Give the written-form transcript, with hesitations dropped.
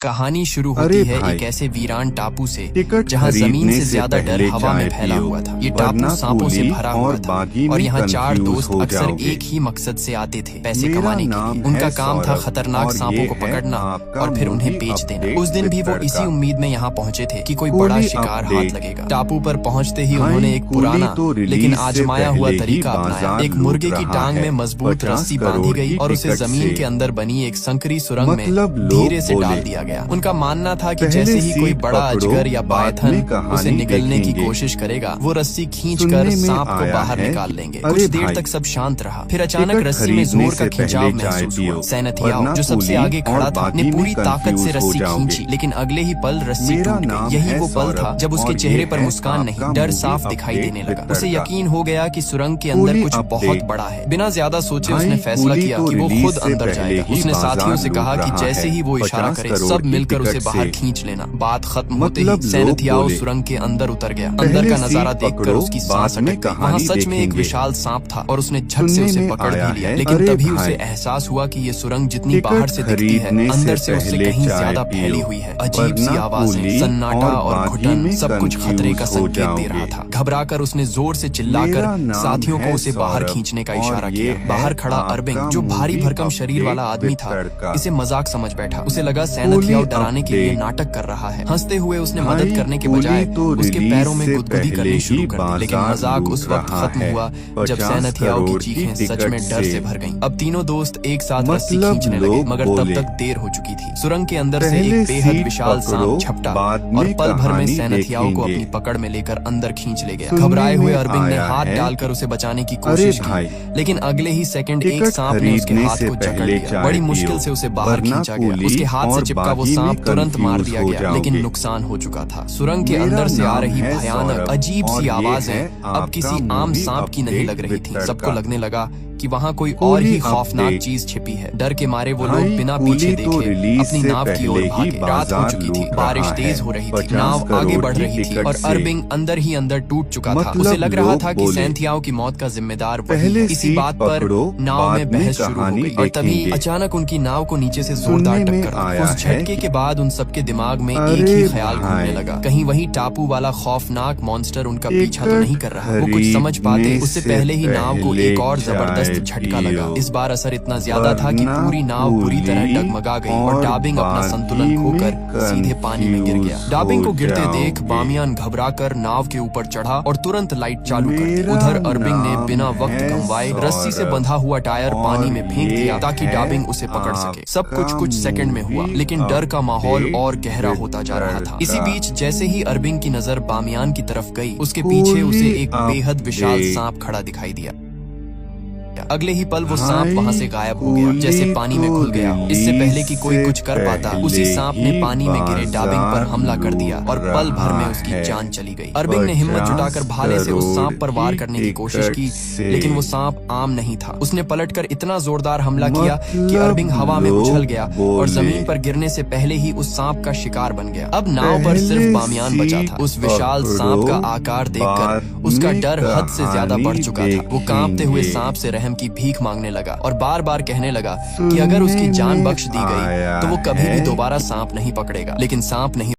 कहानी शुरू होती अरे है भाई, एक ऐसे वीरान टापू से टिकट जहां जमीन खरीदने से से ज्यादा डर पहले हवा में चाय फैला पियो, हुआ था। ये वरना टापू सांपों से कूली भरा और हुआ था बागी और में यहाँ चार कंफ्यूज दोस्त हो अक्सर जाओगे। एक ही मकसद से आते थे, पैसे मेरा कमाने के नाम लिए। है उनका काम था सौरभ खतरनाक और सांपों ये को है पकड़ना आपका और फिर उन्हें मूवी बेच देना। अपडेट उस दिन भी वो विद इसी तड़का। उम्मीद में यहाँ पहुंचे थे कि कोई कूली बड़ा शिकार हाथ अपडेट। लगेगा। टापू पर पहुंचते ही भाई, उन्होंने एक कूली पुराना तो लेकिन रिलीज से आजमाया हुआ पहले ही तरीका अपनाया। बाजार एक लूट मुर्गे की रहा टांग है। में मजबूत 50 रस्सी बांधी करोड़ गई की और उसे टिकट जमीन से। के अंदर बनी एक संकरी सुरंग में मतलब लोग धीरे से डाल बोले। दिया गया। उनका मानना था कि पहले जैसे ही कोई सीट बड़ा पकड़ो, अजगर या बाद पायथन में कहानी उसे निगलने की देखेंगे। कोशिश करेगा, वो रस्सी खींचकर सुनने में सांप को आया बाहर है। निकाल लेंगे। अरे कुछ देर भाई, तक सब शांत रहा, फिर अचानक टिकट रस्सी में खरीदने जोर का से खिंचाव पहले चाय महसूस हुआ। पियो, सैनथियाओ वरना जो सबसे कूली आगे खड़ा और था ने बागी में पूरी ताकत से कंफ्यूज हो रस्सी जाओगे। खींची, लेकिन अगले ही पल रस्सी मेरा टूट नाम गई। यही है वो पल सौरभ था जब उसके और चेहरे ये पर है मुस्कान नहीं, आपका डर मूवी साफ दिखाई अपडेट देने विद लगा। उसे तड़का। यकीन हो गया कि सुरंग के अंदर कूली कुछ बहुत अपडेट। बड़ा है। बिना ज्यादा सोचे भाई, उसने फैसला कूली किया तो कि वो रिलीज खुद से अंदर पहले जाएगा। ही उसने साथियों बाजार से कहा लूट कि रहा जैसे है। ही वो इशारा 50 करे करोड़ सब की मिलकर उसे टिकट बाहर से। खींच लेना। बात खत्म होते मतलब ही लोग सैनथियाओ बोले। सुरंग के अंदर उतर गया। अंदर पहले का नजारा सीट देखकर पकड़ो, उसकी बाद सांस में अटक गई। कहानी वहाँ सच में एक देखेंगे। विशाल सांप था और उसने झट से सुनने उसे में पकड़ आया भी लिया। है। लेकिन अरे तभी भाई, उसे एहसास हुआ कि ये सुरंग जितनी टिकट बाहर से दिखती है खरीदने अंदर से से उससे पहले कहीं चाय ज्यादा पियो, फैली हुई है। अजीब सी वरना आवाजें, कूली सन्नाटा और और बागी घुटन, में सब कुछ खतरे का कंफ्यूज हो संकेत दे रहा जाओगे। था। घबराकर उसने जोर से मेरा चिल्लाकर नाम साथियों को है उसे बाहर सौरभ खींचने का और इशारा ये किया। है बाहर खड़ा आपका अरबिंग जो भारी मूवी भरकम शरीर वाला अपडेट आदमी विद था, तड़का। इसे मजाक समझ बैठा। उसे लगा सैनथियाओ डराने के लिए अपडेट। नाटक कर रहा है। हंसते हुए उसने भाई, मदद करने के कूली बजाय तो उसके रिलीज पैरों में से गुदगुदी पहले करनी ही शुरू कर दी। लेकिन बाजार मजाक लूट उस वक्त रहा खत्म है। हुआ जब 50 सैनथियाओ की करोड़ की चीखें सच टिकट में डर से से। भर गईं। अब तीनों दोस्त एक साथ रस्सी मतलब खींचने लगे, लोग मगर तब बोले। तक देर हो चुकी थी। सुरंग के अंदर से पहले एक बेहद सीट विशाल पकड़ो, सांप झपटा बाद और में पल भर में कहानी सैनथियाओ को देखेंगे। अपनी पकड़ में लेकर अंदर खींच ले गया। सुनने घबराए हुए में अरबिंग ने आया हाथ है। डालकर उसे बचाने की अरे कोशिश भाई, की, लेकिन अगले ही सेकंड एक टिकट सांप ने उसके खरीदने हाथ से को जकड़ पहले लिया। चाय बड़ी मुश्किल पियो, से उसे बाहर वरना खींचा गया। कूली उसके हाथ से और चिपका वो बागी में सांप तुरंत मार कंफ्यूज दिया हो गया, लेकिन जाओगे। नुकसान हो चुका था। सुरंग के मेरा अंदर से आ नाम रही है भयानक सौरभ अजीब और सी ये आवाजें है अब आपका किसी आम मूवी सांप की नहीं अपडेट लग रही विद थी। तड़का। सबको लगने लगा कि वहाँ कोई और कूली ही खौफनाक अपडेट। चीज छिपी है। डर के मारे वो भाई, लोग बिना कूली पीछे तो देखे रिलीज अपनी से नाव की ओर पहले ही भागे। रात हो बाजार चुकी थी, लूट बारिश रहा तेज है। हो रही थी, 50 नाव आगे करोड़ बढ़ की रही थी टिकट और से। अरबिंग अंदर ही अंदर टूट चुका था। मतलब उसे लग रहा लोग था कि बोले। सैनथियाओ की मौत का जिम्मेदार वही पहले है। इसी सीट बात पर पकड़ो, नाव बाद में में बहस शुरू हो कहानी गई और तभी देखेंगे। अचानक उनकी नाव को नीचे से सुनने जोरदार में टक्कर लगी। आया उस है। झटके के बाद उन सबके दिमाग में एक अरे ही ख्याल घूमने भाई, लगा, कहीं वही टापू वाला खौफनाक मॉन्स्टर उनका पीछा तो टिकट नहीं कर रहा। वो कुछ समझ पाते खरीदने उससे से पहले ही नाव को पहले एक और जबरदस्त चाय झटका लगा। पियो, इस बार असर इतना ज्यादा था कि वरना पूरी नाव बुरी तरह कूली डगमगा गई और और डाबिंग अपना बागी संतुलन खोकर में सीधे पानी में गिर गया। कंफ्यूज डाबिंग को हो गिरते देख जाओगे। बामियान घबराकर नाव के ऊपर चढ़ा और तुरंत लाइट चालू कर दी। मेरा उधर अरबिंग ने नाम बिना वक्त है गंवाए रस्सी से सौरभ बंधा हुआ टायर और पानी में फेंक ये दिया ताकि है डाबिंग उसे पकड़ सके। सब कुछ आपका कुछ सेकंड में हुआ, लेकिन डर का माहौल अपडेट और गहरा विद होता जा रहा था। तड़का। इसी बीच जैसे ही अरबिंग की नजर बामियान की तरफ गई, उसके पीछे उसे एक बेहद विशाल अपडेट। सांप खड़ा दिखाई दिया। अगले ही पल वो भाई, सांप वहां से गायब हो गया, कूली जैसे पानी में तो घुल गया। इससे पहले कि कोई कुछ कर पाता, पहले उसी सांप ने ही पानी में गिरे डाबिंग पर हमला कर दिया और बाजार पल भर में लूट उसकी रहा जान चली गई। अरबिंग ने हिम्मत 50 जुटाकर भाले से उस सांप पर वार करोड़ करने की कोशिश की, टिकट से। लेकिन वो सांप आम नहीं था। उसने पलटकर इतना जोरदार हमला किया कि मतलब अरबिंग हवा में लोग उछल गया और बोले। जमीन पर गिरने से पहले ही उस सांप का शिकार बन गया। अब नाव पर सिर्फ पहले बामियान बचा था। उस विशाल सीट सांप का पकड़ो, आकार बाद देखकर उसका में डर हद से ज्यादा बढ़ कहानी चुका था। वो कांपते हुए देखेंगे। सांप से रहम की भीख मांगने लगा और बार बार कहने लगा कि अगर उसकी जान बख्श दी गई तो वो कभी भी दोबारा सांप नहीं पकड़ेगा। लेकिन सांप नहीं